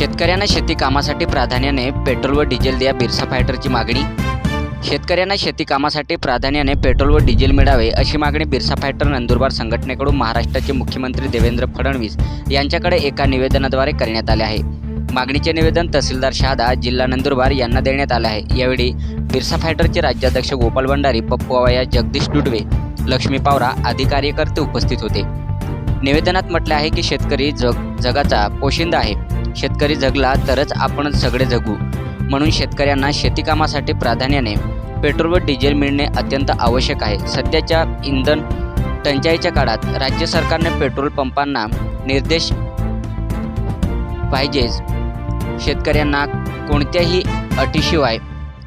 शेतकऱ्यांना शेती कामासाठी प्राधान्याने पेट्रोल व डिझेल द्या, बिरसा फायटरची मागणी। शेतकऱ्यांना शेती कामासाठी प्राधान्याने पेट्रोल व डिझेल मिळावे अशी मागणी बिरसा फायटर नंदुरबार संघटनेकडून महाराष्ट्राचे मुख्यमंत्री देवेंद्र फडणवीस यांच्याकडे एका निवेदनाद्वारे करण्यात आले आहे। मागणीचे निवेदन तहसीलदार शहादा, जिल्हा नंदुरबार यांना देण्यात आले आहे। यावेळी बिरसा फायटरचे राज्याध्यक्ष गोपाल भंडारी, पप्पू अवया, जगदीश डुडवे, लक्ष्मी पावरा आदी कार्यकर्ते उपस्थित होते। निवेदनात म्हटले आहे की शेतकरी जगाचा पोशिंदा आहे। शेतकरी जगला तरच आपण सगळे जगू, म्हणून शेतकऱ्यांना शेती कामासाठी प्राधान्याने पेट्रोल व डिझेल मिळणे अत्यंत आवश्यक आहे। सध्याच्या इंधन टंचाईच्या काळात राज्य सरकारने पेट्रोल पंपांना निर्देश पाहिजेच। शेतकऱ्यांना कोणत्याही अटीशिवाय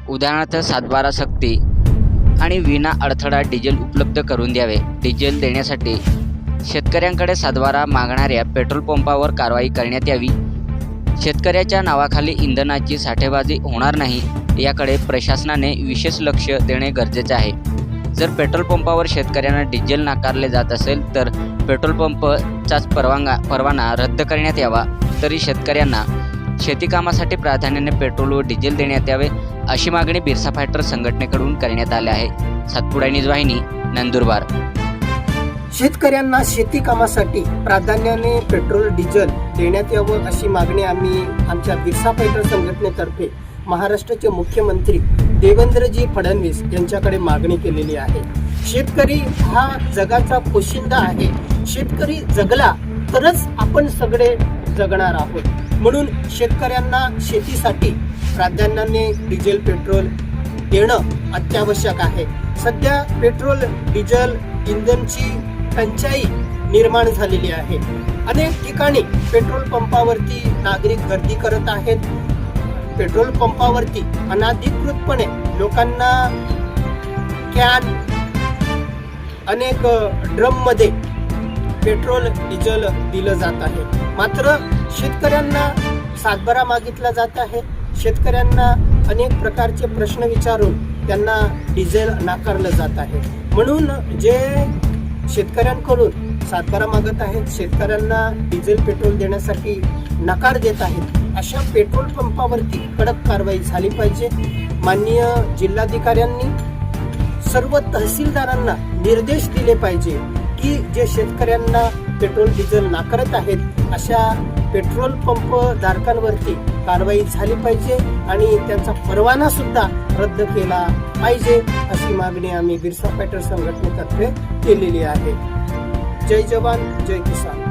उदाहरणार्थ 7/12 सक्ती आणि विना अडथळा डिझेल उपलब्ध करून द्यावे। डिझेल देण्यासाठी शेतकऱ्यांकडे 7/12 मागणाऱ्या पेट्रोल पंपावर कारवाई करण्यात यावी। शेतकऱ्याच्या नावाखाली इंधनाची साठेबाजी होणार नाही याकडे प्रशासनाने विशेष लक्ष देणे गरजेचे आहे। जर पेट्रोल पंपावर शेतकऱ्यांना डिझेल नाकारले जात असेल तर पेट्रोल पंपचाच परवाना रद्द करण्यात यावा। तरी शेतकऱ्यांना शेती कामासाठी प्राधान्याने पेट्रोल व डिझेल देण्यात यावे अशी मागणी बिरसा फायटर संघटनेकडून करण्यात आली आहे। सातपुडा न्यूज वाहिनी, नंदुरबार। शेतकऱ्यांना शेती कामासाठी प्राधान्याने पेट्रोल डिझेल देण्यात यावं अशी मागणी आम्ही आमच्या बिरसा फायटर संघटनेतर्फे महाराष्ट्राचे मुख्यमंत्री देवेंद्रजी फडणवीस यांच्याकडे मागणी केलेली आहे। शेतकरी हा जगाचा पोशिंदा आहे। शेतकरी जगला तरच आपण सगळे जगणार आहोत, म्हणून शेतकऱ्यांना शेतीसाठी प्राधान्याने डिझेल पेट्रोल देणं अत्यावश्यक आहे। सध्या पेट्रोल डिझेल इंधनची टंचाई निर्माण झालेली आहे। अनेक ठिकाणी पेट्रोल पंपावरती नागरिक गर्दी करत आहेत। पेट्रोल पंपावरती अनधिकृतपणे लोकांना कॅन, अनेक ड्रममध्ये पेट्रोल डिझेल दिलं जात आहे। मात्र शेतकऱ्यांना 7/12 मागितला जात आहे। शेतकऱ्यांना अनेक प्रकारचे प्रश्न विचारून त्यांना डिझेल नाकारलं जात आहे। म्हणून जे शेतकऱ्यांकडून 7/12 मागत आहेत, शेतकऱ्यांना डिझेल पेट्रोल देण्यासाठी नकार देत आहेत, अशा पेट्रोल पंपावरती कडक कारवाई झाली पाहिजे। माननीय जिल्हाधिकाऱ्यांनी सर्व तहसीलदारांना निर्देश दिले पाहिजे की जे शेतकऱ्यांना पेट्रोल डिझेल नाकारत आहेत अशा पेट्रोल पंप धारकांवरती कारवाई झाली पाहिजे आणि त्यांचा परवाना सुद्धा रद्द केला पाहिजे अशी मागणी आम्ही बिरसा फायटर संघटनेतर्फे केलेली आहे। जय जवान, जय किसान।